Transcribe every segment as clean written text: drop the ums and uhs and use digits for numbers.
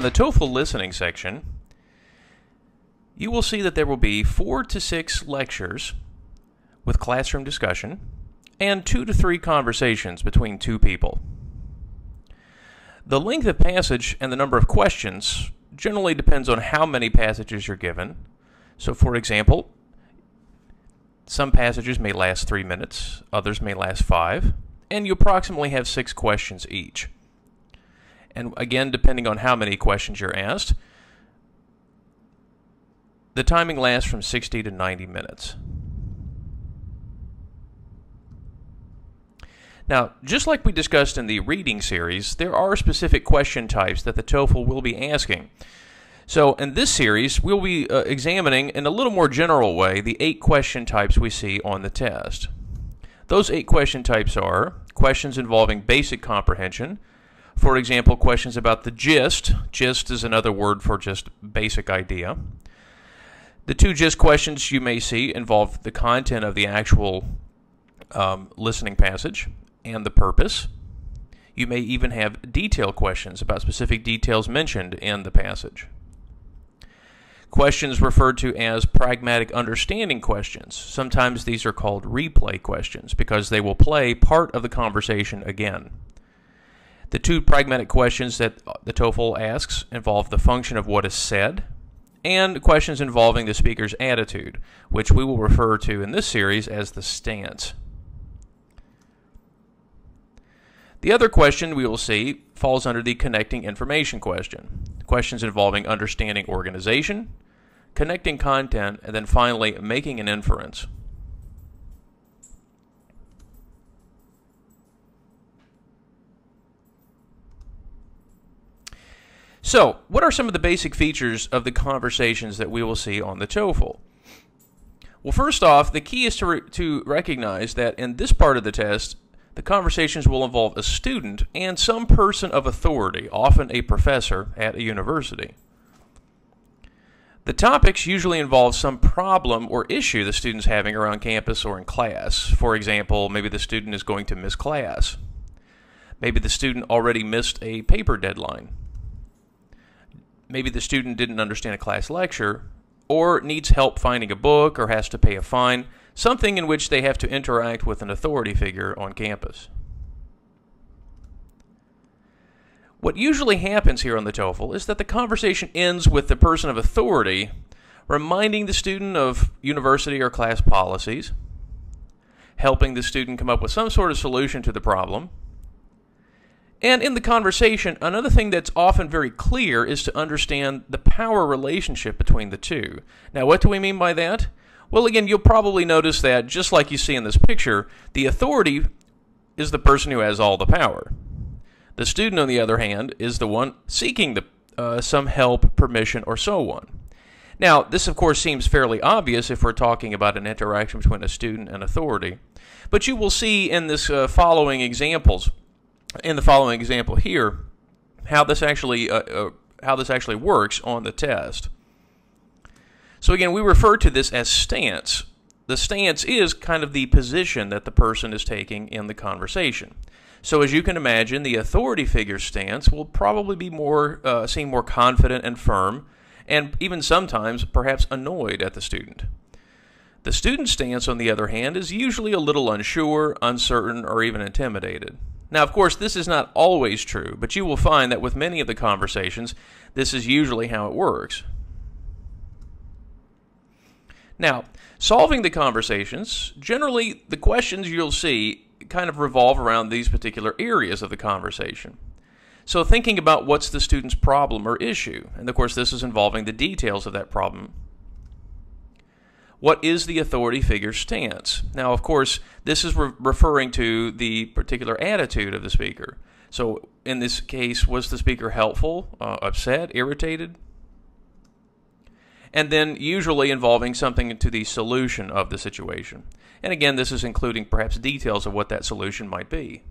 the TOEFL listening section, you will see that there will be 4 to 6 lectures with classroom discussion and 2 to 3 conversations between 2 people. The length of passage and the number of questions generally depends on how many passages you're given. So, for example, some passages may last 3 minutes, others may last 5, and you approximately have 6 questions each. And again, depending on how many questions you're asked, the timing lasts from 60 to 90 minutes. Now, just like we discussed in the reading series, there are specific question types that the TOEFL will be asking. So in this series, we'll be examining in a little more general way the 8 question types we see on the test. Those 8 question types are questions involving basic comprehension. For example, questions about the gist. Gist is another word for just basic idea. The 2 gist questions you may see involve the content of the actual listening passage and the purpose. You may even have detail questions about specific details mentioned in the passage. Questions referred to as pragmatic understanding questions. Sometimes these are called replay questions because they will play part of the conversation again. The 2 pragmatic questions that the TOEFL asks involve the function of what is said and questions involving the speaker's attitude, which we will refer to in this series as the stance. The other question we will see falls under the connecting information question. Questions involving understanding organization, connecting content, and then finally making an inference. So, what are some of the basic features of the conversations that we will see on the TOEFL? Well, first off, the key is to recognize that in this part of the test, the conversations will involve a student and some person of authority, often a professor at a university. The topics usually involve some problem or issue the student's having around campus or in class. For example, maybe the student is going to miss class. Maybe the student already missed a paper deadline. Maybe the student didn't understand a class lecture, or needs help finding a book, or has to pay a fine, something in which they have to interact with an authority figure on campus. What usually happens here on the TOEFL is that the conversation ends with the person of authority reminding the student of university or class policies, helping the student come up with some sort of solution to the problem. And in the conversation, another thing that's often very clear is to understand the power relationship between the two. Now, what do we mean by that? Well, again, you'll probably notice that, just like you see in this picture, the authority is the person who has all the power. The student, on the other hand, is the one seeking some help, permission, or so on. Now, this, of course, seems fairly obvious if we're talking about an interaction between a student and authority. But you will see in this following examples, in the following example here, how this actually works on the test. So again, we refer to this as stance. The stance is kind of the position that the person is taking in the conversation. So as you can imagine, the authority figure's stance will probably be seem more confident and firm, and even sometimes perhaps annoyed at the student. The student's stance, on the other hand, is usually a little unsure, uncertain, or even intimidated. Now, of course, this is not always true, but you will find that with many of the conversations, this is usually how it works. Now, solving the conversations, generally the questions you'll see kind of revolve around these particular areas of the conversation. So thinking about what's the student's problem or issue, and of course this is involving the details of that problem. What is the authority figure's stance? Now, of course, this is referring to the particular attitude of the speaker. So in this case, was the speaker helpful, upset, irritated? And then usually involving something to the solution of the situation. And again, this is including perhaps details of what that solution might be.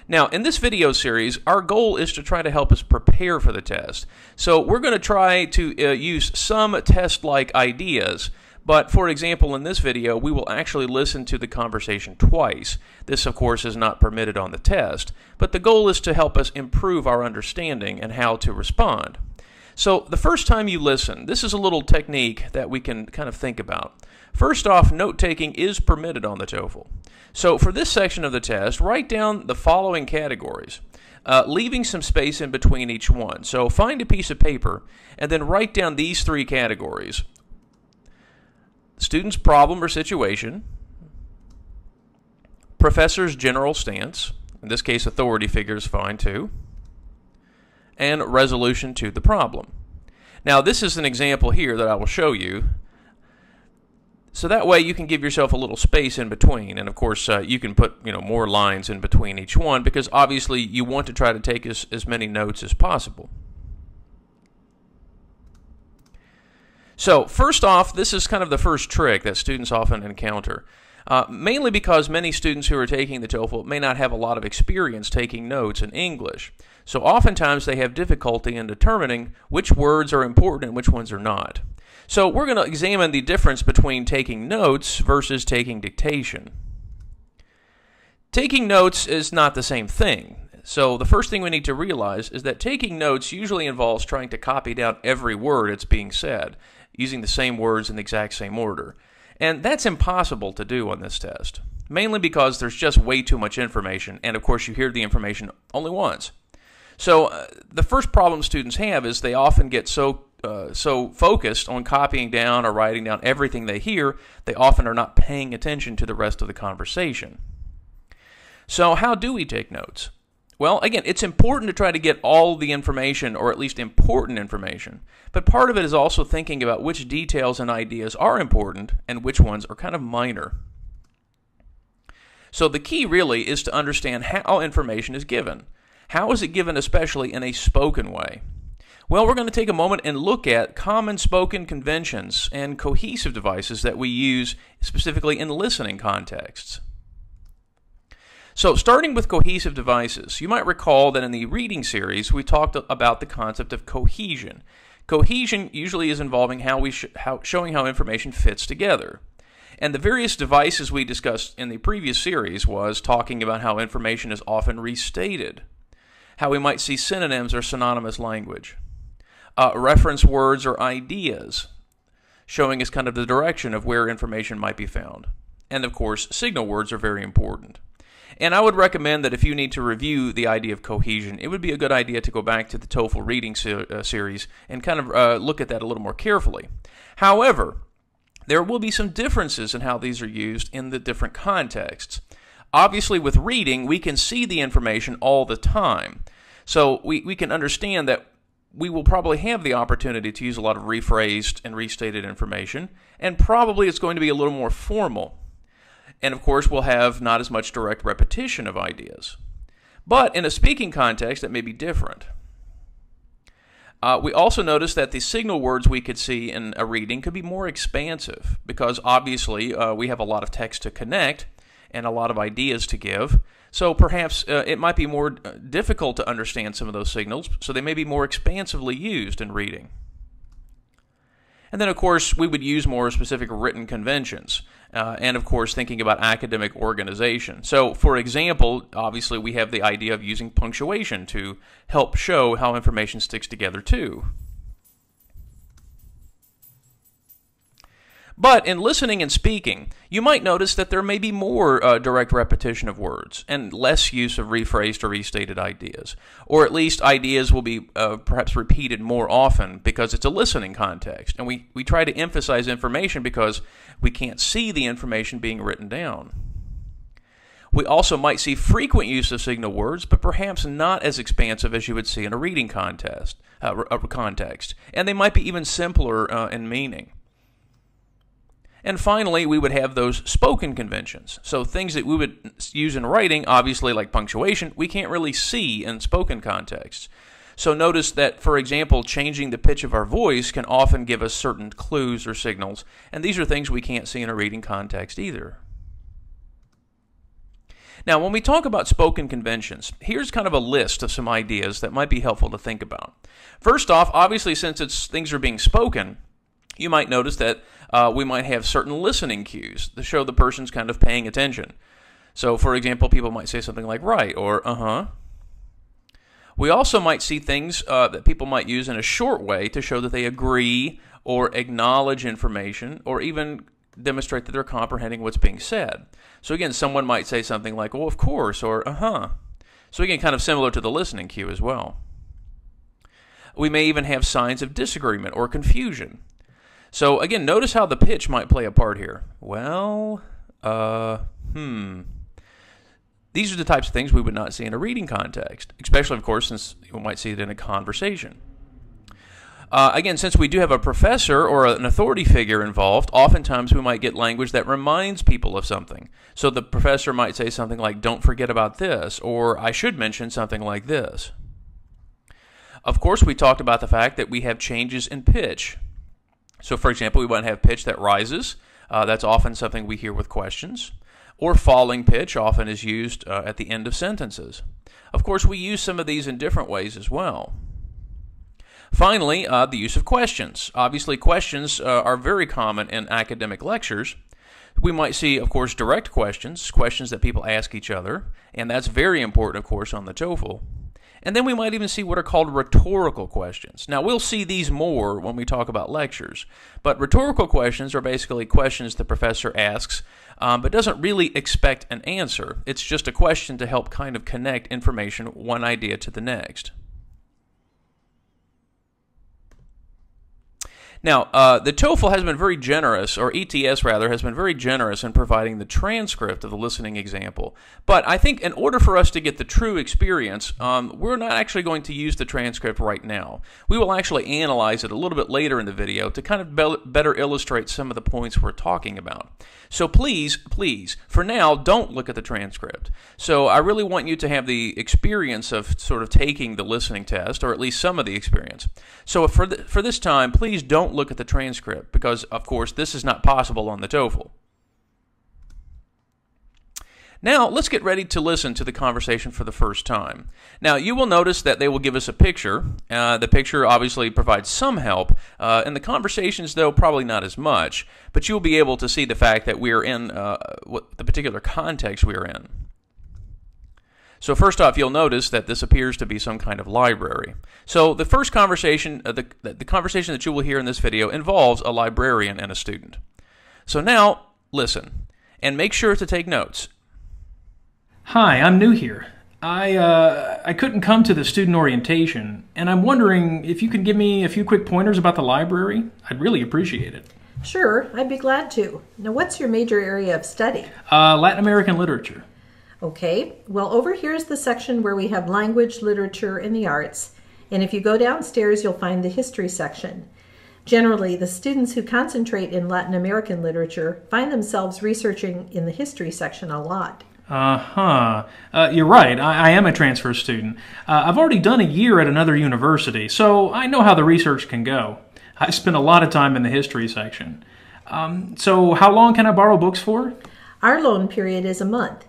Now, in this video series, our goal is to try to help us prepare for the test. So we're going to try to use some test-like ideas, But for example, in this video, we will actually listen to the conversation twice. This, of course, is not permitted on the test, but the goal is to help us improve our understanding and how to respond. So the first time you listen, this is a little technique that we can kind of think about. First off, note-taking is permitted on the TOEFL. So for this section of the test, write down the following categories, leaving some space in between each one. So find a piece of paper and then write down these three categories. Student's problem or situation, professor's general stance, in this case authority figure is fine too, and resolution to the problem. Now this is an example here that I will show you, so that way you can give yourself a little space in between, and of course you can put more lines in between each one, because obviously you want to try to take as many notes as possible. So first off, this is kind of the first trick that students often encounter, mainly because many students who are taking the TOEFL may not have a lot of experience taking notes in English. So oftentimes they have difficulty in determining which words are important and which ones are not. So we're going to examine the difference between taking notes versus taking dictation. Taking notes is not the same thing. So the first thing we need to realize is that taking notes usually involves trying to copy down every word that's being said, using the same words in the exact same order. And that's impossible to do on this test, mainly because there's just way too much information, and of course you hear the information only once. So the first problem students have is they often get so focused on copying down or writing down everything they hear, they often are not paying attention to the rest of the conversation. So how do we take notes? Well, again, it's important to try to get all the information, or at least important information, but part of it is also thinking about which details and ideas are important and which ones are kind of minor. So the key really is to understand how information is given. How is it given, especially in a spoken way? Well, we're going to take a moment and look at common spoken conventions and cohesive devices that we use specifically in listening contexts. So starting with cohesive devices, you might recall that in the reading series we talked about the concept of cohesion. Cohesion usually is involving showing how information fits together. And the various devices we discussed in the previous series was talking about how information is often restated, how we might see synonyms or synonymous language, reference words or ideas, showing us kind of the direction of where information might be found. And of course, signal words are very important. And I would recommend that if you need to review the idea of cohesion, it would be a good idea to go back to the TOEFL reading series and kind of look at that a little more carefully. However, there will be some differences in how these are used in the different contexts. Obviously, with reading, we can see the information all the time. So we can understand that we will probably have the opportunity to use a lot of rephrased and restated information, and probably it's going to be a little more formal. And of course, we'll have not as much direct repetition of ideas. But in a speaking context, that may be different. We also notice that the signal words we could see in a reading could be more expansive, because obviously we have a lot of text to connect and a lot of ideas to give. So perhaps it might be more difficult to understand some of those signals, so they may be more expansively used in reading. And then, of course, we would use more specific written conventions, and, of course, thinking about academic organization. So, for example, obviously we have the idea of using punctuation to help show how information sticks together, too. But in listening and speaking, you might notice that there may be more direct repetition of words and less use of rephrased or restated ideas. Or at least ideas will be perhaps repeated more often because it's a listening context. And we try to emphasize information because we can't see the information being written down. We also might see frequent use of signal words, but perhaps not as expansive as you would see in a reading context. And they might be even simpler in meaning. And finally, we would have those spoken conventions. So things that we would use in writing, obviously like punctuation, we can't really see in spoken contexts. So notice that, for example, changing the pitch of our voice can often give us certain clues or signals, and these are things we can't see in a reading context either. Now, when we talk about spoken conventions, here's kind of a list of some ideas that might be helpful to think about. First off, obviously, since things are being spoken, you might notice that we might have certain listening cues to show the person's kind of paying attention. So, for example, people might say something like right or uh-huh. We also might see things that people might use in a short way to show that they agree or acknowledge information or even demonstrate that they're comprehending what's being said. So again, someone might say something like, well, of course, or uh-huh. So again, kind of similar to the listening cue as well. We may even have signs of disagreement or confusion. So again, notice how the pitch might play a part here. Well, These are the types of things we would not see in a reading context, especially, of course, since you might see it in a conversation. Again, since we do have a professor or an authority figure involved, oftentimes we might get language that reminds people of something. So the professor might say something like, don't forget about this, or I should mention something like this. Of course, we talked about the fact that we have changes in pitch. So, for example, we might have pitch that rises. That's often something we hear with questions. Or falling pitch often is used at the end of sentences. Of course, we use some of these in different ways as well. Finally, the use of questions. Obviously, questions are very common in academic lectures. We might see, of course, direct questions, questions that people ask each other, and that's very important, of course, on the TOEFL. And then we might even see what are called rhetorical questions. Now, we'll see these more when we talk about lectures, but rhetorical questions are basically questions the professor asks, but doesn't really expect an answer. It's just a question to help kind of connect information, one idea to the next. Now, the TOEFL has been very generous, or ETS rather, has been very generous in providing the transcript of the listening example. But I think in order for us to get the true experience, we're not actually going to use the transcript right now. We will actually analyze it a little bit later in the video to kind of better illustrate some of the points we're talking about. So please, for now, don't look at the transcript. So I really want you to have the experience of sort of taking the listening test, or at least some of the experience. So for this time, please don't look at the transcript because, of course, this is not possible on the TOEFL. Now, let's get ready to listen to the conversation for the first time. Now, you will notice that they will give us a picture. The picture obviously provides some help. In the conversations, though, probably not as much. But you'll be able to see the fact that we are in what the particular context we are in. So first off, you'll notice that this appears to be some kind of library. So the first conversation, the conversation that you will hear in this video involves a librarian and a student. So now, listen, and make sure to take notes. Hi, I'm new here. I couldn't come to the student orientation, and I'm wondering if you could give me a few quick pointers about the library. I'd really appreciate it. Sure, I'd be glad to. Now, what's your major area of study? Latin American literature. Okay, well, over here is the section where we have language, literature, and the arts. And if you go downstairs, you'll find the history section. Generally, the students who concentrate in Latin American literature find themselves researching in the history section a lot. You're right. I am a transfer student. I've already done a year at another university, so I know how the research can go. I spent a lot of time in the history section. So how long can I borrow books for? Our loan period is a month.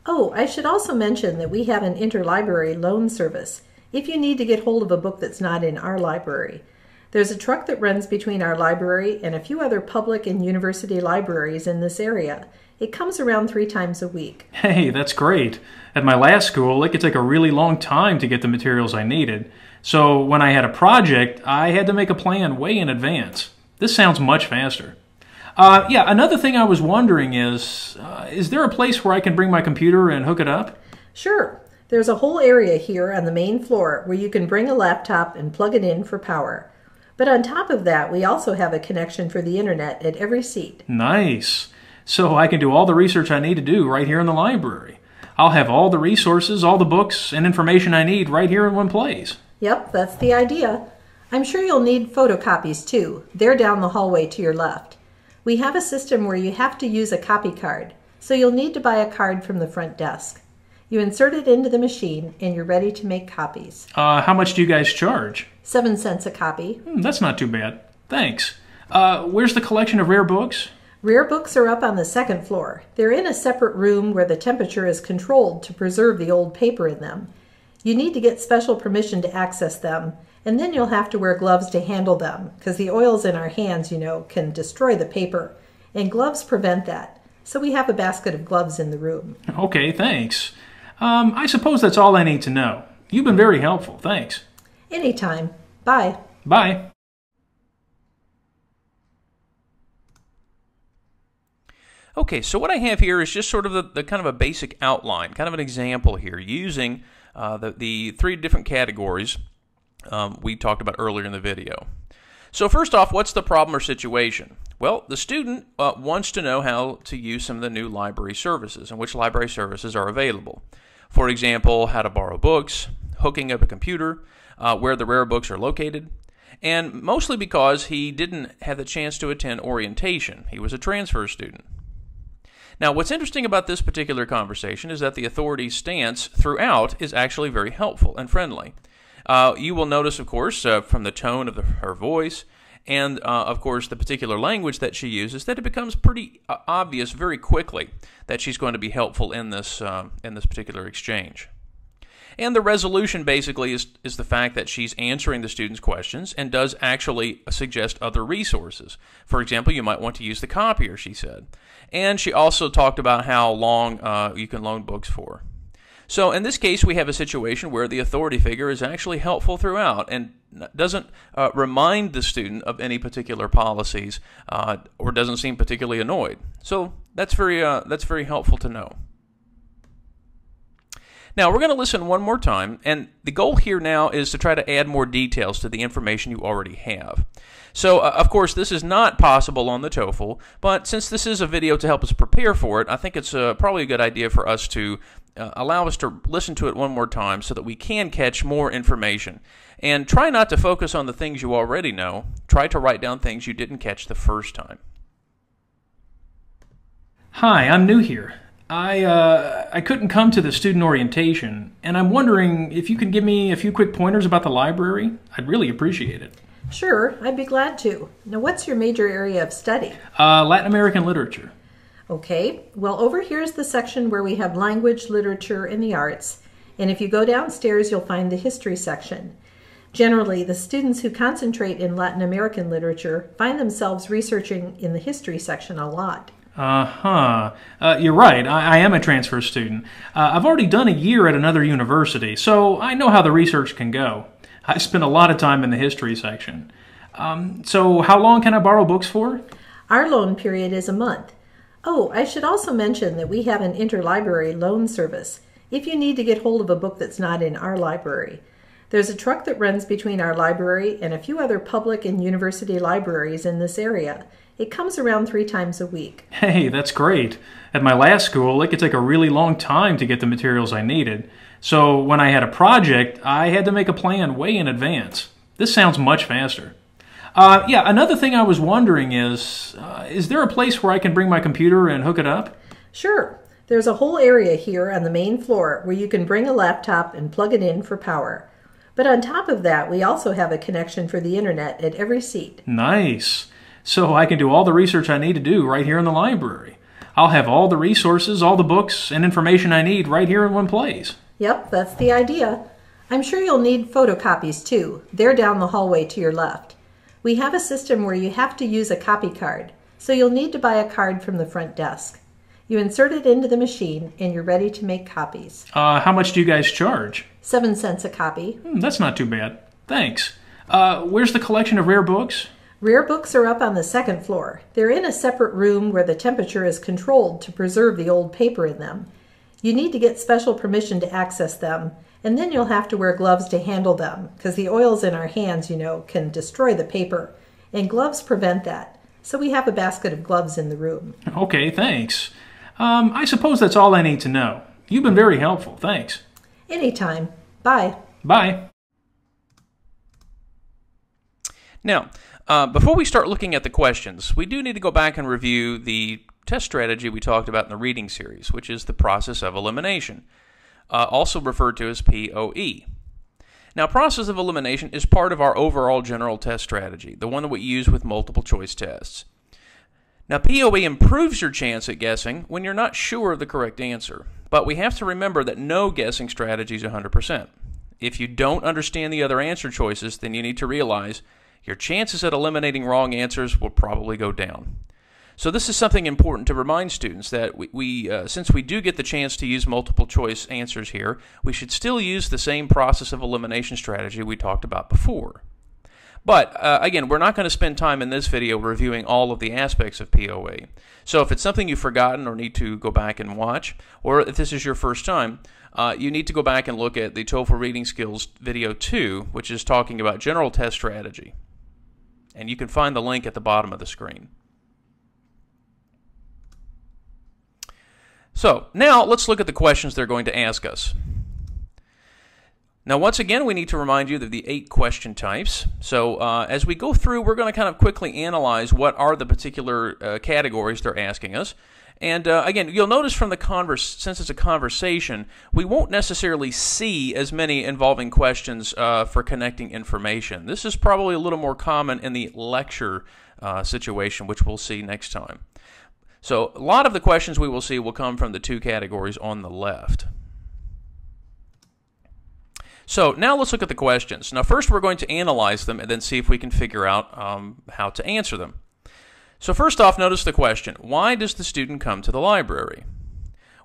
Oh, I should also mention that we have an interlibrary loan service if you need to get hold of a book that's not in our library. There's a truck that runs between our library and a few other public and university libraries in this area. It comes around 3 times a week. Hey, that's great. At my last school, it could take a really long time to get the materials I needed. So when I had a project, I had to make a plan way in advance. This sounds much faster. Another thing I was wondering is there a place where I can bring my computer and hook it up? Sure. There's a whole area here on the main floor where you can bring a laptop and plug it in for power. But on top of that, we also have a connection for the internet at every seat. Nice. So I can do all the research I need to do right here in the library. I'll have all the resources, all the books, and information I need right here in one place. Yep, that's the idea. I'm sure you'll need photocopies too. They're down the hallway to your left. We have a system where you have to use a copy card, so you'll need to buy a card from the front desk. You insert it into the machine and you're ready to make copies. How much do you guys charge? 7 cents a copy. That's not too bad. Thanks. Where's the collection of rare books? Rare books are up on the 2nd floor. They're in a separate room where the temperature is controlled to preserve the old paper in them. You need to get special permission to access them, And then you'll have to wear gloves to handle them, because the oils in our hands, can destroy the paper. And gloves prevent that. So we have a basket of gloves in the room. Okay, thanks. I suppose that's all I need to know. You've been very helpful. Thanks. Anytime. Bye. Bye. Okay, so what I have here is just sort of the kind of a basic outline, kind of an example here, using the three different categories we talked about earlier in the video. So first off, what's the problem or situation? Well, the student wants to know how to use some of the new library services and which library services are available. For example, how to borrow books, hooking up a computer, where the rare books are located, and mostly because he didn't have the chance to attend orientation. He was a transfer student. Now, what's interesting about this particular conversation is that the authority's stance throughout is actually very helpful and friendly. You will notice, of course, from the tone of her voice and, of course, the particular language that she uses, that it becomes pretty obvious very quickly that she's going to be helpful in this particular exchange. And the resolution basically is the fact that she's answering the student's questions and does actually suggest other resources. For example, you might want to use the copier, she said. And she also talked about how long you can loan books for. So in this case, we have a situation where the authority figure is actually helpful throughout and doesn't remind the student of any particular policies or doesn't seem particularly annoyed. So that's very helpful to know. Now, we're going to listen one more time, and the goal here now is to try to add more details to the information you already have. So, of course, this is not possible on the TOEFL, but since this is a video to help us prepare for it, I think it's probably a good idea for us to allow us to listen to it one more time so that we can catch more information. And try not to focus on the things you already know. Try to write down things you didn't catch the first time. Hi, I'm new here. I couldn't come to the student orientation, and I'm wondering if you could give me a few quick pointers about the library. I'd really appreciate it. Sure, I'd be glad to. Now, what's your major area of study? Latin American literature. Okay, well, over here is the section where we have language, literature, and the arts. And if you go downstairs, you'll find the history section. Generally, the students who concentrate in Latin American literature find themselves researching in the history section a lot. You're right. I am a transfer student. I've already done a year at another university, so I know how the research can go. I spent a lot of time in the history section. So how long can I borrow books for? Our loan period is a month. Oh, I should also mention that we have an interlibrary loan service if you need to get hold of a book that's not in our library. There's a truck that runs between our library and a few other public and university libraries in this area. It comes around 3 times a week. Hey, that's great. At my last school, it could take a really long time to get the materials I needed. So when I had a project, I had to make a plan way in advance. This sounds much faster. Another thing I was wondering is there a place where I can bring my computer and hook it up? Sure. There's a whole area here on the main floor where you can bring a laptop and plug it in for power. But on top of that, we also have a connection for the internet at every seat. Nice. So I can do all the research I need to do right here in the library. I'll have all the resources, all the books, and information I need right here in one place. Yep, that's the idea. I'm sure you'll need photocopies too. They're down the hallway to your left. We have a system where you have to use a copy card, so you'll need to buy a card from the front desk. You insert it into the machine and you're ready to make copies. How much do you guys charge? 7 cents a copy. That's not too bad. Thanks. Where's the collection of rare books? Rare books are up on the 2nd floor. They're in a separate room where the temperature is controlled to preserve the old paper in them. You need to get special permission to access them, and then you'll have to wear gloves to handle them, because the oils in our hands, can destroy the paper, and gloves prevent that. So we have a basket of gloves in the room. Okay, thanks. I suppose that's all I need to know. You've been very helpful. Thanks. Anytime. Bye. Bye. Now, before we start looking at the questions, we do need to go back and review the test strategy we talked about in the reading series, which is the process of elimination, also referred to as POE. Now, process of elimination is part of our overall general test strategy, the one that we use with multiple choice tests. Now, POE improves your chance at guessing when you're not sure of the correct answer, but we have to remember that no guessing strategy is 100%. if you don't understand the other answer choices, then you need to realize your chances at eliminating wrong answers will probably go down. So this is something important to remind students that since we do get the chance to use multiple choice answers here, we should still use the same process of elimination strategy we talked about before. But again, we're not going to spend time in this video reviewing all of the aspects of POA. So if it's something you've forgotten or need to go back and watch, or if this is your first time, you need to go back and look at the TOEFL Reading Skills video 2, which is talking about general test strategy. And you can find the link at the bottom of the screen. So now let's look at the questions they're going to ask us. Now once again, we need to remind you of the 8 question types. So as we go through, we're going to kind of quickly analyze what are the particular categories they're asking us. And again, you'll notice from the since it's a conversation, we won't necessarily see as many involving questions for connecting information. This is probably a little more common in the lecture situation, which we'll see next time. So a lot of the questions we will see will come from the 2 categories on the left. So now let's look at the questions. Now first we're going to analyze them and then see if we can figure out how to answer them. So first off, notice the question, why does the student come to the library?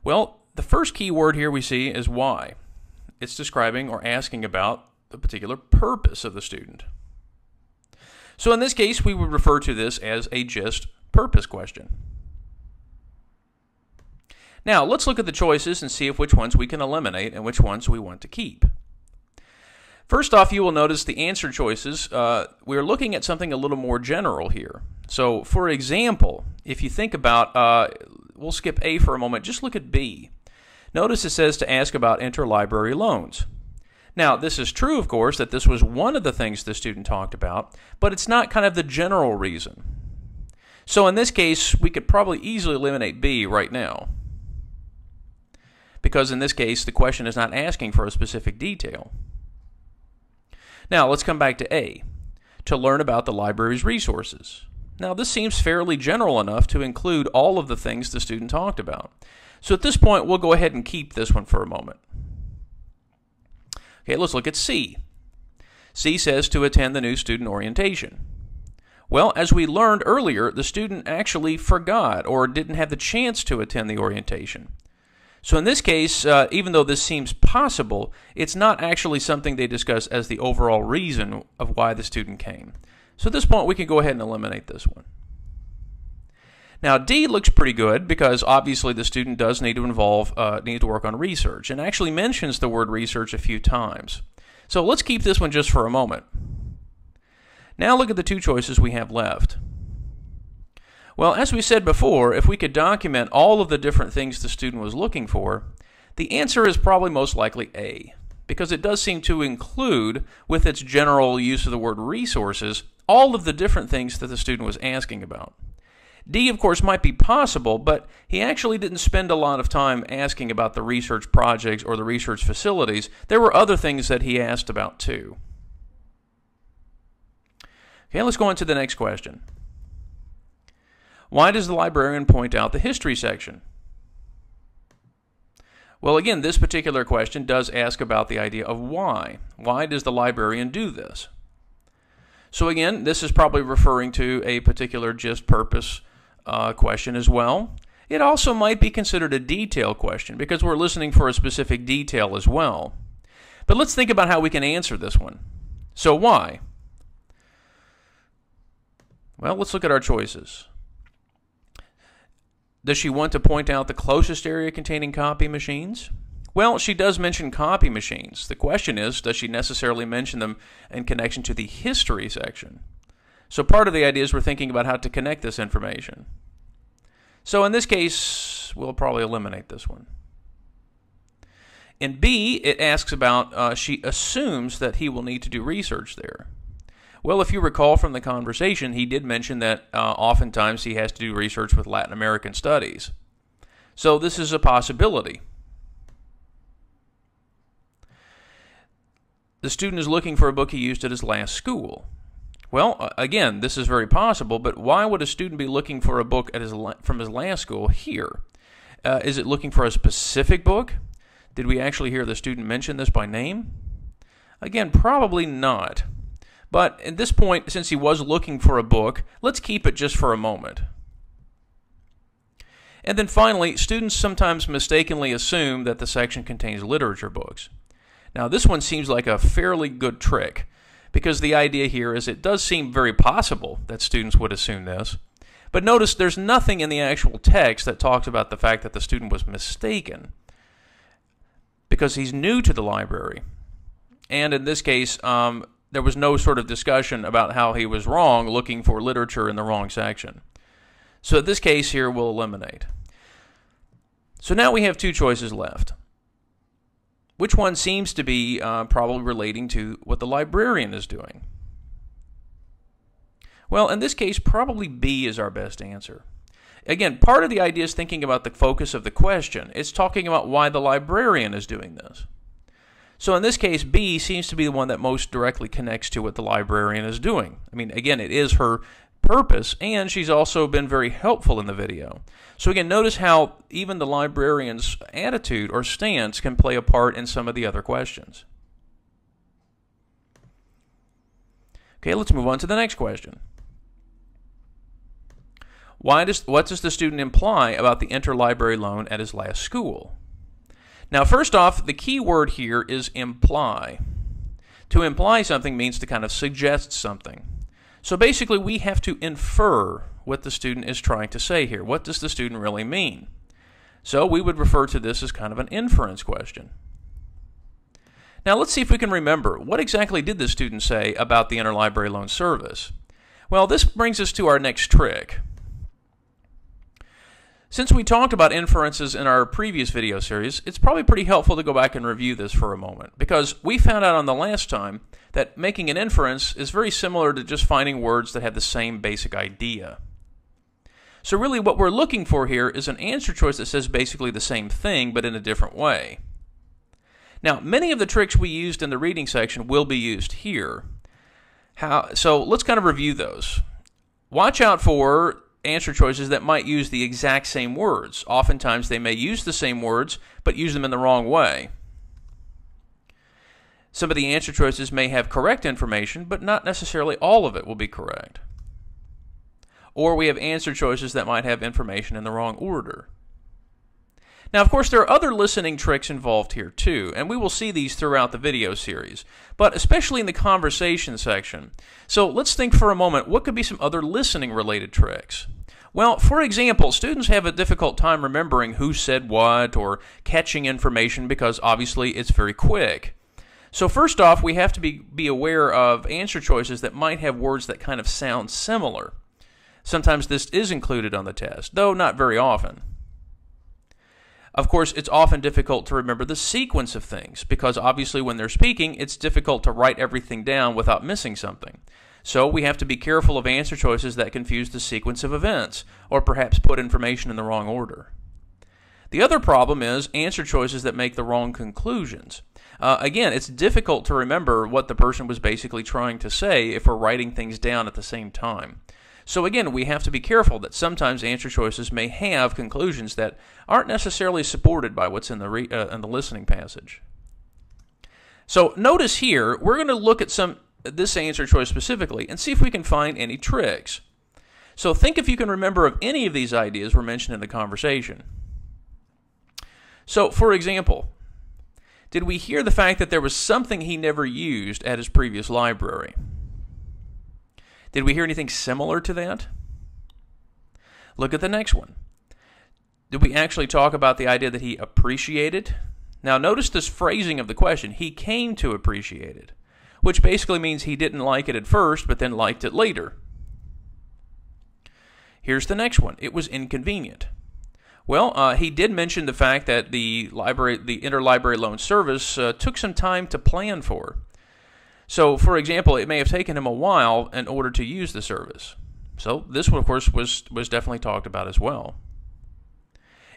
Well, the first key word here we see is why. It's describing or asking about the particular purpose of the student. So in this case, we would refer to this as a just purpose question. Now, let's look at the choices and see which ones we can eliminate and which ones we want to keep. First off, you will notice the answer choices. We're looking at something a little more general here. So, for example, if you think about, we'll skip A for a moment, just look at B. Notice it says to ask about interlibrary loans. Now, this is true, of course, that this was one of the things the student talked about, but it's not kind of the general reason. So in this case, we could probably easily eliminate B right now, because in this case, the question is not asking for a specific detail. Now, let's come back to A, to learn about the library's resources. Now, this seems fairly general enough to include all of the things the student talked about. So at this point, we'll go ahead and keep this one for a moment. Okay, let's look at C. C says to attend the new student orientation. Well, as we learned earlier, the student actually forgot or didn't have the chance to attend the orientation. So in this case, even though this seems possible, it's not actually something they discuss as the overall reason of why the student came. So at this point, we can go ahead and eliminate this one. Now, D looks pretty good because obviously the student does need to work on research and actually mentions the word research a few times. So let's keep this one just for a moment. Now look at the 2 choices we have left. Well, as we said before, if we could document all of the different things the student was looking for, the answer is probably most likely A, because it does seem to include, with its general use of the word resources, all of the different things that the student was asking about. D, of course, might be possible, but he actually didn't spend a lot of time asking about the research projects or the research facilities. There were other things that he asked about too. Okay, let's go on to the next question. Why does the librarian point out the history section? Well, again, this particular question does ask about the idea of why. Why does the librarian do this? So again, this is probably referring to a particular just purpose question as well. It also might be considered a detail question because we're listening for a specific detail as well. But let's think about how we can answer this one. So why? Well, let's look at our choices. Does she want to point out the closest area containing copy machines? Well, she does mention copy machines. The question is, does she necessarily mention them in connection to the history section? So part of the idea is we're thinking about how to connect this information. So in this case, we'll probably eliminate this one. In B, it asks about, she assumes that he will need to do research there. Well, if you recall from the conversation, he did mention that oftentimes he has to do research with Latin American studies. So this is a possibility. The student is looking for a book he used at his last school. Well, again, this is very possible, but why would a student be looking for a book from his last school here? Is it looking for a specific book? Did we actually hear the student mention this by name? Again, probably not. But at this point, since he was looking for a book, let's keep it just for a moment. And then finally, students sometimes mistakenly assume that the section contains literature books. Now, this one seems like a fairly good trick, because the idea here is it does seem very possible that students would assume this. But notice there's nothing in the actual text that talks about the fact that the student was mistaken, because he's new to the library. And in this case, there was no sort of discussion about how he was wrong looking for literature in the wrong section. So in this case here, we'll eliminate. So now we have two choices left. Which one seems to be probably relating to what the librarian is doing? Well, in this case, probably B is our best answer. Again, part of the idea is thinking about the focus of the question. It's talking about why the librarian is doing this. So in this case, B seems to be the one that most directly connects to what the librarian is doing. I mean, again, it is her purpose, and she's also been very helpful in the video. So again, notice how even the librarian's attitude or stance can play a part in some of the other questions. Okay, let's move on to the next question. What does the student imply about the interlibrary loan at his last school? Now, first off, the key word here is imply. To imply something means to kind of suggest something. So basically, we have to infer what the student is trying to say here. What does the student really mean? So we would refer to this as kind of an inference question. Now, let's see if we can remember. What exactly did the student say about the interlibrary loan service? Well, this brings us to our next trick. Since we talked about inferences in our previous video series, it's probably pretty helpful to go back and review this for a moment, because we found out on the last time that making an inference is very similar to just finding words that have the same basic idea. So really what we're looking for here is an answer choice that says basically the same thing, but in a different way. Now, many of the tricks we used in the reading section will be used here. So let's kind of review those. Watch out for answer choices that might use the exact same words. Oftentimes they may use the same words, but use them in the wrong way. Some of the answer choices may have correct information, but not necessarily all of it will be correct. Or we have answer choices that might have information in the wrong order. Now, of course, there are other listening tricks involved here too, and we will see these throughout the video series, but especially in the conversation section. So let's think for a moment, what could be some other listening related tricks? Well, for example, students have a difficult time remembering who said what or catching information because obviously it's very quick. So first off, we have to be aware of answer choices that might have words that kind of sound similar. Sometimes this is included on the test, though not very often. Of course, it's often difficult to remember the sequence of things, because obviously when they're speaking, it's difficult to write everything down without missing something. So we have to be careful of answer choices that confuse the sequence of events, or perhaps put information in the wrong order. The other problem is answer choices that make the wrong conclusions. Again, it's difficult to remember what the person was basically trying to say if we're writing things down at the same time. So again, we have to be careful that sometimes answer choices may have conclusions that aren't necessarily supported by what's in the listening passage. So notice here, we're going to look at this answer choice specifically and see if we can find any tricks. So think if you can remember of any of these ideas were mentioned in the conversation. So, for example, did we hear the fact that there was something he never used at his previous library? Did we hear anything similar to that? Look at the next one. Did we actually talk about the idea that he appreciated? Now notice this phrasing of the question, he came to appreciate it, which basically means he didn't like it at first, but then liked it later. Here's the next one. It was inconvenient. Well, he did mention the fact that the interlibrary loan service took some time to plan for. So, for example, it may have taken him a while in order to use the service. So this one, of course, was definitely talked about as well.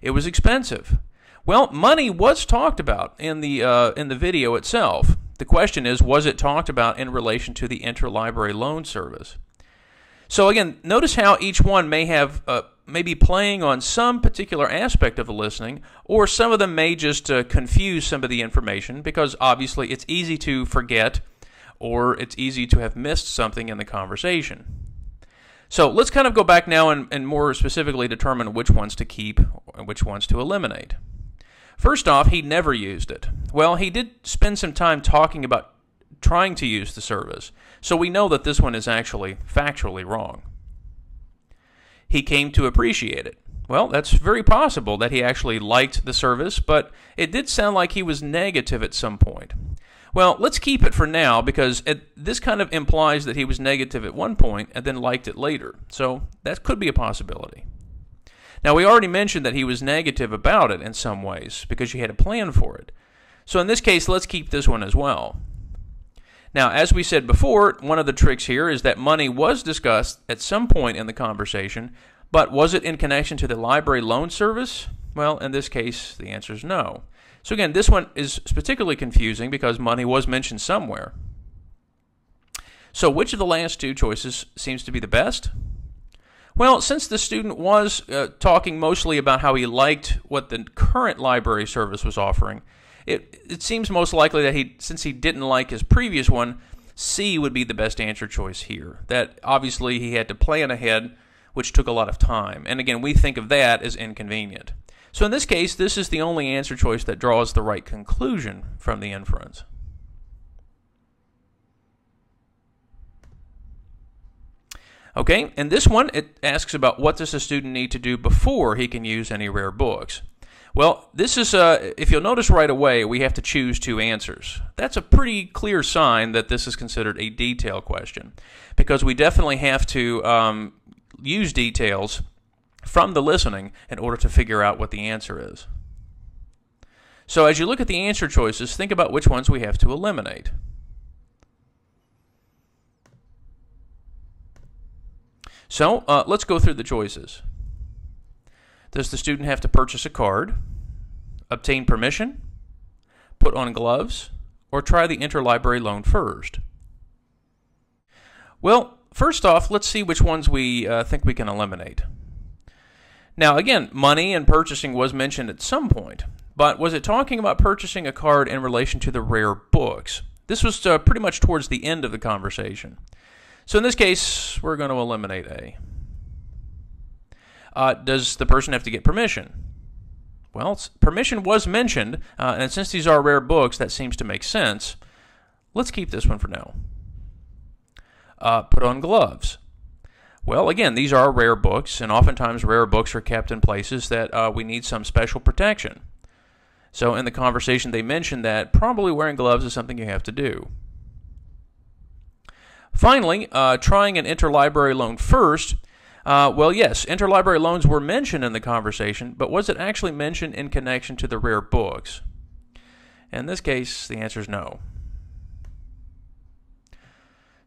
It was expensive. Well, money was talked about in the video itself. The question is, was it talked about in relation to the interlibrary loan service? So again, notice how each one may have maybe playing on some particular aspect of the listening, or some of them may just confuse some of the information, because obviously it's easy to forget or it's easy to have missed something in the conversation. So let's kind of go back now and more specifically determine which ones to keep and which ones to eliminate. First off, he never used it. Well, he did spend some time talking about trying to use the service, so we know that this one is actually factually wrong. He came to appreciate it. Well, that's very possible that he actually liked the service, but it did sound like he was negative at some point. Well, let's keep it for now, because this kind of implies that he was negative at one point and then liked it later. So that could be a possibility. Now, we already mentioned that he was negative about it in some ways because you had a plan for it. So in this case, let's keep this one as well. Now, as we said before, one of the tricks here is that money was discussed at some point in the conversation, but was it in connection to the library loan service? Well, in this case, the answer is no. So again, this one is particularly confusing because money was mentioned somewhere. So which of the last two choices seems to be the best? Well, since the student was talking mostly about how he liked what the current library service was offering, it seems most likely that since he didn't like his previous one, C would be the best answer choice here. That obviously he had to plan ahead, which took a lot of time. And again, we think of that as inconvenient. So in this case, this is the only answer choice that draws the right conclusion from the inference. Okay, and this one, it asks about what does the student need to do before he can use any rare books. Well, this is, if you'll notice right away, we have to choose two answers. That's a pretty clear sign that this is considered a detail question, because we definitely have to use details from the listening in order to figure out what the answer is. So as you look at the answer choices, think about which ones we have to eliminate. So let's go through the choices. Does the student have to purchase a card, obtain permission, put on gloves, or try the interlibrary loan first? Well, first off, let's see which ones we think we can eliminate. Now, again, money and purchasing was mentioned at some point, but was it talking about purchasing a card in relation to the rare books? This was pretty much towards the end of the conversation. So in this case, we're going to eliminate A. Does the person have to get permission? Well, permission was mentioned, and since these are rare books, that seems to make sense. Let's keep this one for now. Put on gloves. Well, again, these are rare books, and oftentimes rare books are kept in places that we need some special protection. So in the conversation, they mentioned that probably wearing gloves is something you have to do. Finally, trying an interlibrary loan first. Well, yes, interlibrary loans were mentioned in the conversation, but was it actually mentioned in connection to the rare books? In this case, the answer is no.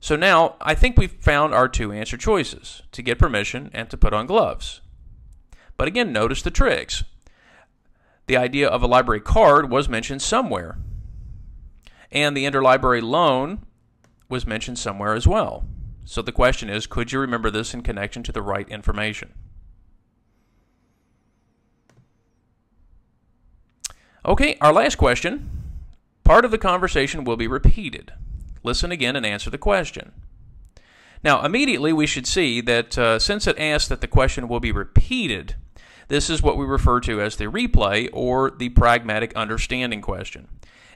So now, I think we've found our two answer choices, to get permission and to put on gloves. But again, notice the tricks. The idea of a library card was mentioned somewhere, and the interlibrary loan was mentioned somewhere as well. So the question is, could you remember this in connection to the right information? Okay, our last question. Part of the conversation will be repeated. Listen again and answer the question. Now, immediately we should see that since it asks that the question will be repeated, this is what we refer to as the replay or the pragmatic understanding question.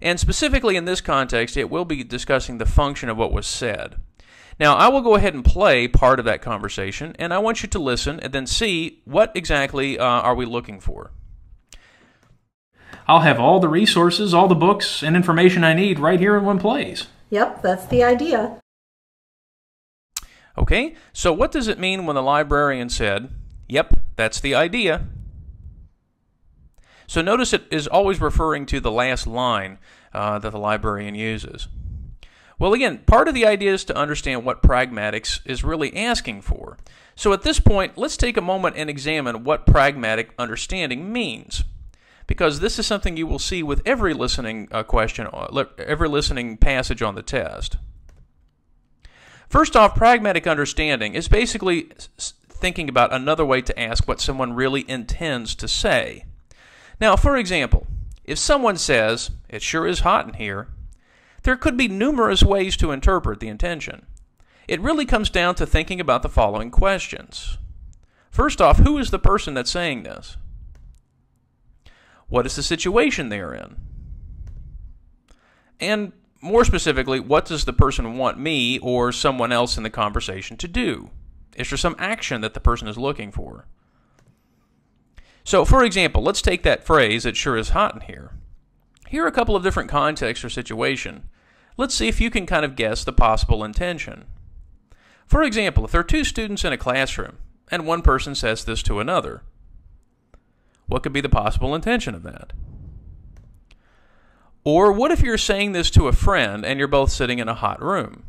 And specifically in this context, it will be discussing the function of what was said. Now, I will go ahead and play part of that conversation, and I want you to listen and then see what exactly are we looking for. I'll have all the resources, all the books, and information I need right here in one place. Yep, that's the idea. Okay, so what does it mean when the librarian said, "Yep, that's the idea"? So notice it is always referring to the last line that the librarian uses. Well, again, part of the idea is to understand what pragmatics is really asking for. So at this point, let's take a moment and examine what pragmatic understanding means, because this is something you will see with every listening question, every listening passage on the test. First off, pragmatic understanding is basically thinking about another way to ask what someone really intends to say. Now, for example, if someone says, "It sure is hot in here," there could be numerous ways to interpret the intention. It really comes down to thinking about the following questions. First off, who is the person that's saying this? What is the situation they're in? And more specifically, what does the person want me or someone else in the conversation to do? Is there some action that the person is looking for? So, for example, let's take that phrase, "It sure is hot in here." Here are a couple of different contexts or situation. Let's see if you can kind of guess the possible intention. For example, if there are two students in a classroom, and one person says this to another, what could be the possible intention of that? Or what if you're saying this to a friend and you're both sitting in a hot room?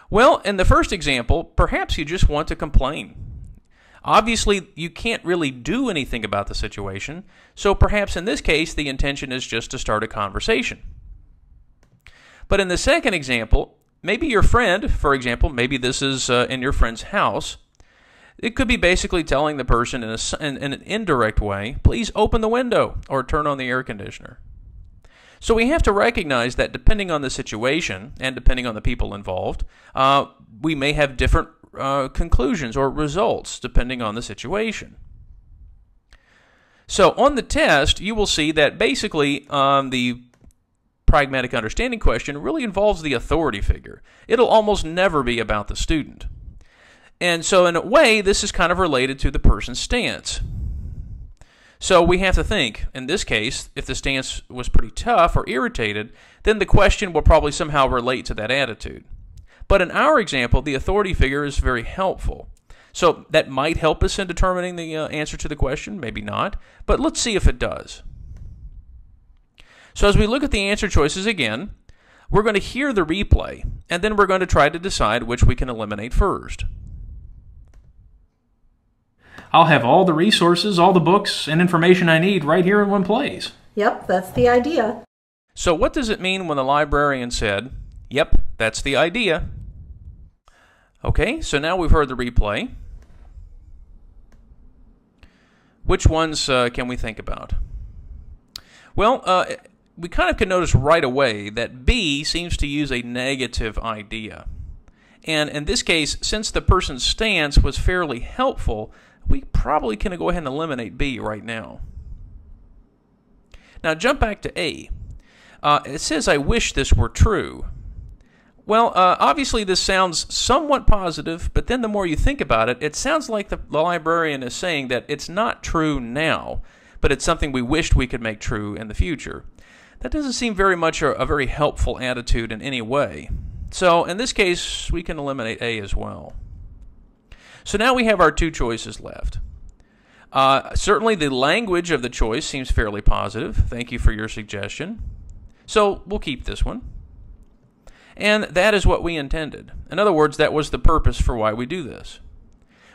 Well, in the first example, perhaps you just want to complain. Obviously, you can't really do anything about the situation, so perhaps in this case, the intention is just to start a conversation. But in the second example, maybe your friend, for example, maybe this is in your friend's house, it could be basically telling the person in an indirect way, "Please open the window," or "Turn on the air conditioner." So we have to recognize that depending on the situation and depending on the people involved, we may have different conclusions or results depending on the situation. So on the test, you will see that basically the pragmatic understanding question really involves the authority figure. It'll almost never be about the student. And so in a way, this is kind of related to the person's stance. So we have to think, in this case, if the stance was pretty tough or irritated, then the question will probably somehow relate to that attitude. But in our example, the authority figure is very helpful. So that might help us in determining the answer to the question, maybe not, but let's see if it does. So as we look at the answer choices again, we're going to hear the replay, and then we're going to try to decide which we can eliminate first. I'll have all the resources, all the books, and information I need right here in one place. Yep, that's the idea. So what does it mean when the librarian said, "Yep, that's the idea"? Okay, so now we've heard the replay. Which ones can we think about? Well, we kind of can notice right away that B seems to use a negative idea. And in this case, since the person's stance was fairly helpful, we probably can go ahead and eliminate B right now. Now jump back to A. It says, "I wish this were true." Well, obviously this sounds somewhat positive, but then the more you think about it, it sounds like the librarian is saying that it's not true now, but it's something we wished we could make true in the future. That doesn't seem very much a very helpful attitude in any way. So in this case, we can eliminate A as well. So now we have our two choices left. Certainly the language of the choice seems fairly positive. Thank you for your suggestion. So we'll keep this one. And that is what we intended. In other words, that was the purpose for why we do this.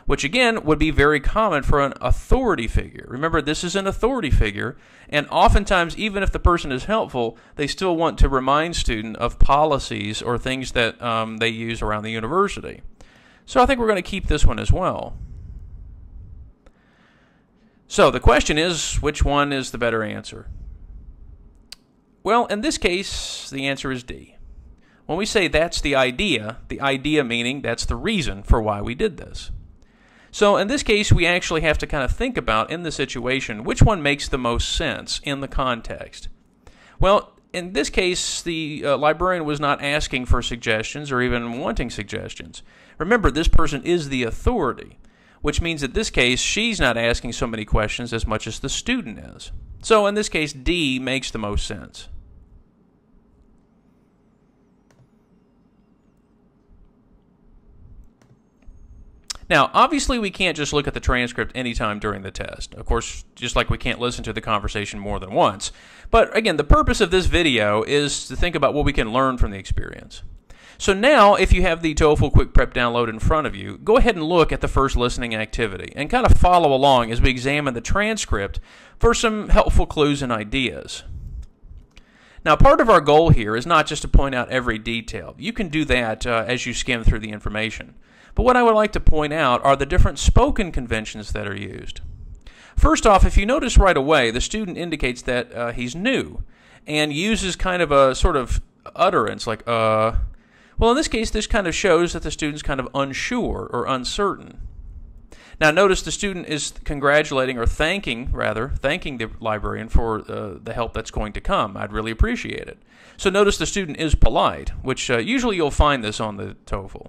Which again would be very common for an authority figure. Remember, this is an authority figure, and oftentimes, even if the person is helpful, they still want to remind students of policies or things that they use around the university. So I think we're going to keep this one as well. So the question is, which one is the better answer? Well, in this case, the answer is D. When we say that's the idea meaning that's the reason for why we did this. So in this case, we actually have to kind of think about, in the situation, which one makes the most sense in the context. Well, in this case, the librarian was not asking for suggestions or even wanting suggestions. Remember, this person is the authority, which means in this case, she's not asking so many questions as much as the student is. So in this case, D makes the most sense. Now, obviously, we can't just look at the transcript anytime during the test. Of course, just like we can't listen to the conversation more than once. But again, the purpose of this video is to think about what we can learn from the experience. So now, if you have the TOEFL Quick Prep download in front of you, go ahead and look at the first listening activity and kind of follow along as we examine the transcript for some helpful clues and ideas. Now, part of our goal here is not just to point out every detail. You can do that as you skim through the information. But what I would like to point out are the different spoken conventions that are used. First off, if you notice right away, the student indicates that he's new and uses kind of a sort of utterance like, Well, in this case, this kind of shows that the student's kind of unsure or uncertain. Now, notice the student is congratulating or thanking the librarian for the help that's going to come. I'd really appreciate it. So notice the student is polite, which usually you'll find this on the TOEFL.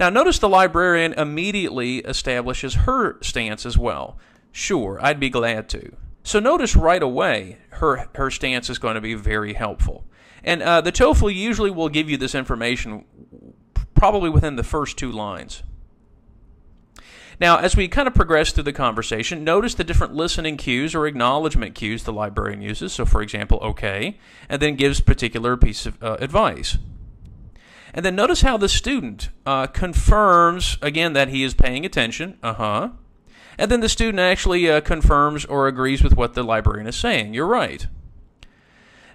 Now, notice the librarian immediately establishes her stance as well. Sure, I'd be glad to. So notice right away her stance is going to be very helpful. And the TOEFL usually will give you this information probably within the first 2 lines. Now, as we kind of progress through the conversation, notice the different listening cues or acknowledgement cues the librarian uses. So, for example, okay, and then gives particular piece of advice. And then notice how the student confirms, again, that he is paying attention. And then the student actually confirms or agrees with what the librarian is saying. You're right.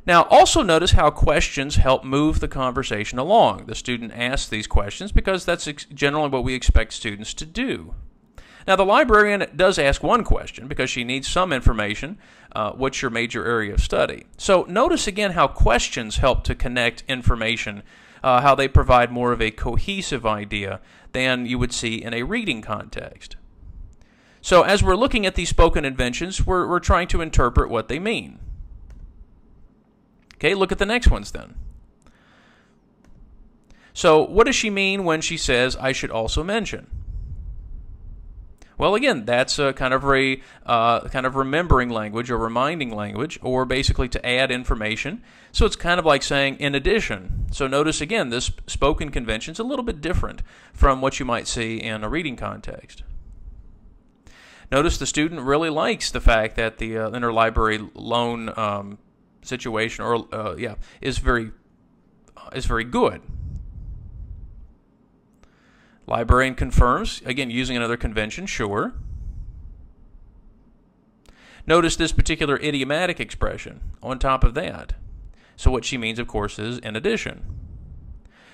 Now, also notice how questions help move the conversation along. The student asks these questions because that's generally what we expect students to do. Now, the librarian does ask one question because she needs some information. What's your major area of study? So notice again how questions help to connect information, how they provide more of a cohesive idea than you would see in a reading context. So as we're looking at these spoken inventions, we're trying to interpret what they mean. Okay, look at the next ones then. So what does she mean when she says, I should also mention? Well, again, that's a kind of remembering language or reminding language, or basically to add information. So it's kind of like saying in addition. So notice again, this spoken convention is a little bit different from what you might see in a reading context. Notice the student really likes the fact that the interlibrary loan situation is very good. Librarian confirms, again using another convention, sure. Notice this particular idiomatic expression on top of that. So what she means, of course, is in addition.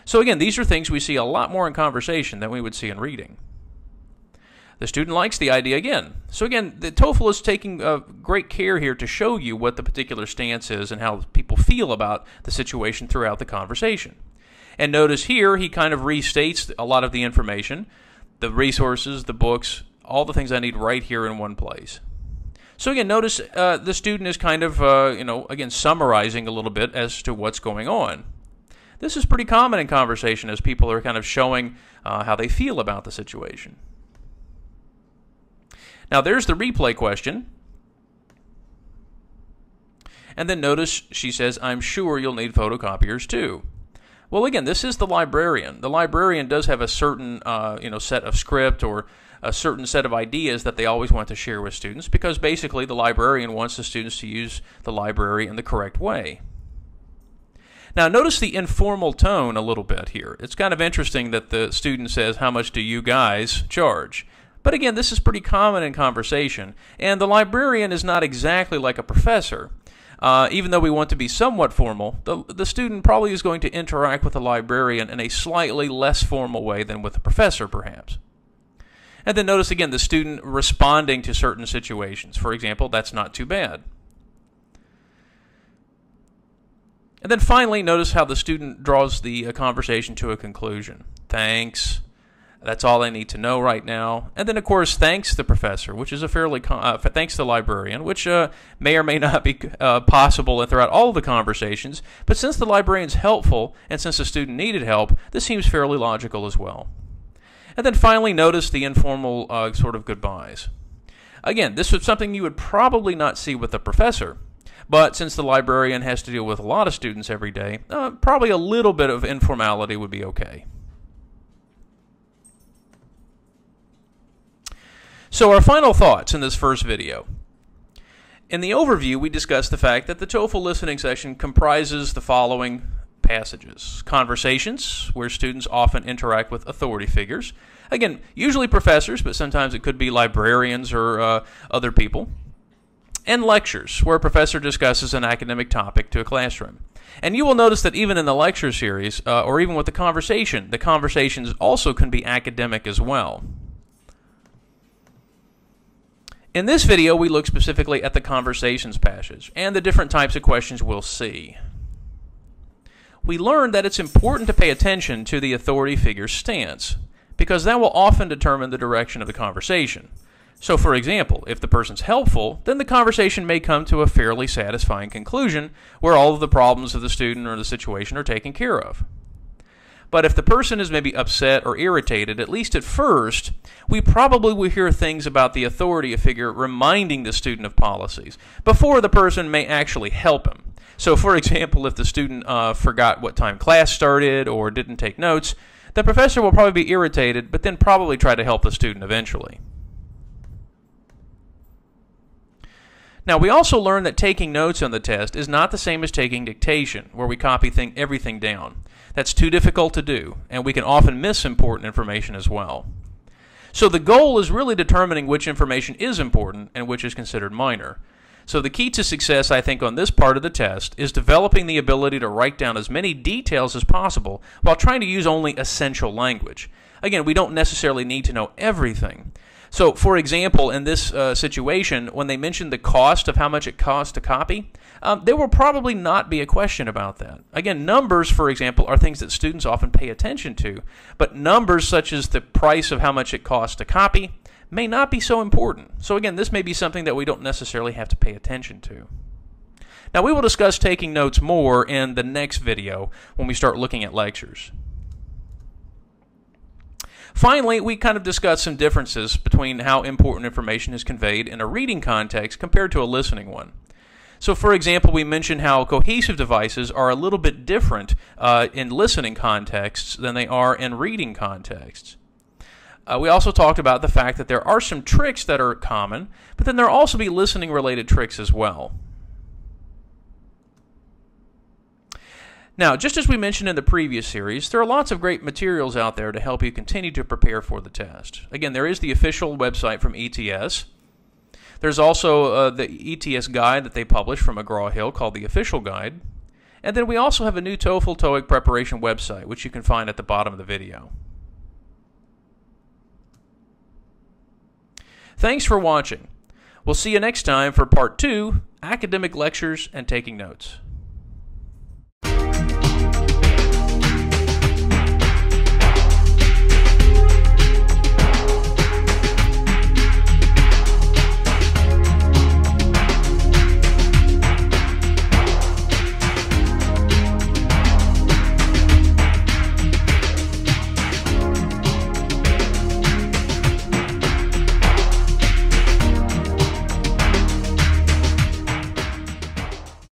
So again, these are things we see a lot more in conversation than we would see in reading. The student likes the idea again. So again, the TOEFL is taking great care here to show you what the particular stance is and how people feel about the situation throughout the conversation. And notice here, he kind of restates a lot of the information, the resources, the books, all the things I need right here in one place. So again, notice the student is kind of, again, summarizing a little bit as to what's going on. This is pretty common in conversation as people are kind of showing how they feel about the situation. Now there's the replay question. And then notice she says, I'm sure you'll need photocopiers too. Well, again, this is the librarian. The librarian does have a certain set of script or a certain set of ideas that they always want to share with students because basically the librarian wants the students to use the library in the correct way. Now, notice the informal tone a little bit here. It's kind of interesting that the student says, how much do you guys charge? But again, this is pretty common in conversation, and the librarian is not exactly like a professor. Even though we want to be somewhat formal, the student probably is going to interact with the librarian in a slightly less formal way than with the professor, perhaps. And then notice again the student responding to certain situations. For example, that's not too bad. And then finally, notice how the student draws the conversation to a conclusion. Thanks. That's all I need to know right now. And then, of course, thanks the professor, which is a thanks the librarian, which may or may not be possible throughout all of the conversations. But since the librarian's helpful, and since the student needed help, this seems fairly logical as well. And then finally, notice the informal sort of goodbyes. Again, this was something you would probably not see with the professor. But since the librarian has to deal with a lot of students every day, probably a little bit of informality would be okay. So our final thoughts in this first video. In the overview, we discussed the fact that the TOEFL listening session comprises the following passages. Conversations, where students often interact with authority figures. Again, usually professors, but sometimes it could be librarians or other people. and lectures, where a professor discusses an academic topic to a classroom. And you will notice that even in the lecture series, or even with the conversations also can be academic as well. In this video, we look specifically at the conversations passage and the different types of questions we'll see. We learned that it's important to pay attention to the authority figure's stance, because that will often determine the direction of the conversation. So, for example, if the person's helpful, then the conversation may come to a fairly satisfying conclusion where all of the problems of the student or the situation are taken care of. But if the person is maybe upset or irritated, at least at first, we probably will hear things about the authority figure reminding the student of policies before the person may actually help him. So, for example, if the student forgot what time class started or didn't take notes, the professor will probably be irritated, but then probably try to help the student eventually. Now, we also learned that taking notes on the test is not the same as taking dictation, where we copy everything down. That's too difficult to do, and we can often miss important information as well. So the goal is really determining which information is important and which is considered minor. So the key to success, I think, on this part of the test is developing the ability to write down as many details as possible while trying to use only essential language. Again, we don't necessarily need to know everything. So, for example, in this situation, when they mentioned the cost of how much it costs to copy, there will probably not be a question about that. Again, numbers, for example, are things that students often pay attention to, but numbers such as the price of how much it costs to copy may not be so important. So again, this may be something that we don't necessarily have to pay attention to. Now, we will discuss taking notes more in the next video when we start looking at lectures. Finally, we kind of discussed some differences between how important information is conveyed in a reading context compared to a listening one. So, for example, we mentioned how cohesive devices are a little bit different in listening contexts than they are in reading contexts. We also talked about the fact that there are some tricks that are common, but then there will also be listening-related tricks as well. Now, just as we mentioned in the previous series, there are lots of great materials out there to help you continue to prepare for the test. Again, there is the official website from ETS. There's also the ETS guide that they publish from McGraw-Hill called the Official Guide. And then we also have a new TOEFL TOEIC preparation website, which you can find at the bottom of the video. Thanks for watching. We'll see you next time for Part 2, Academic Lectures and Taking Notes.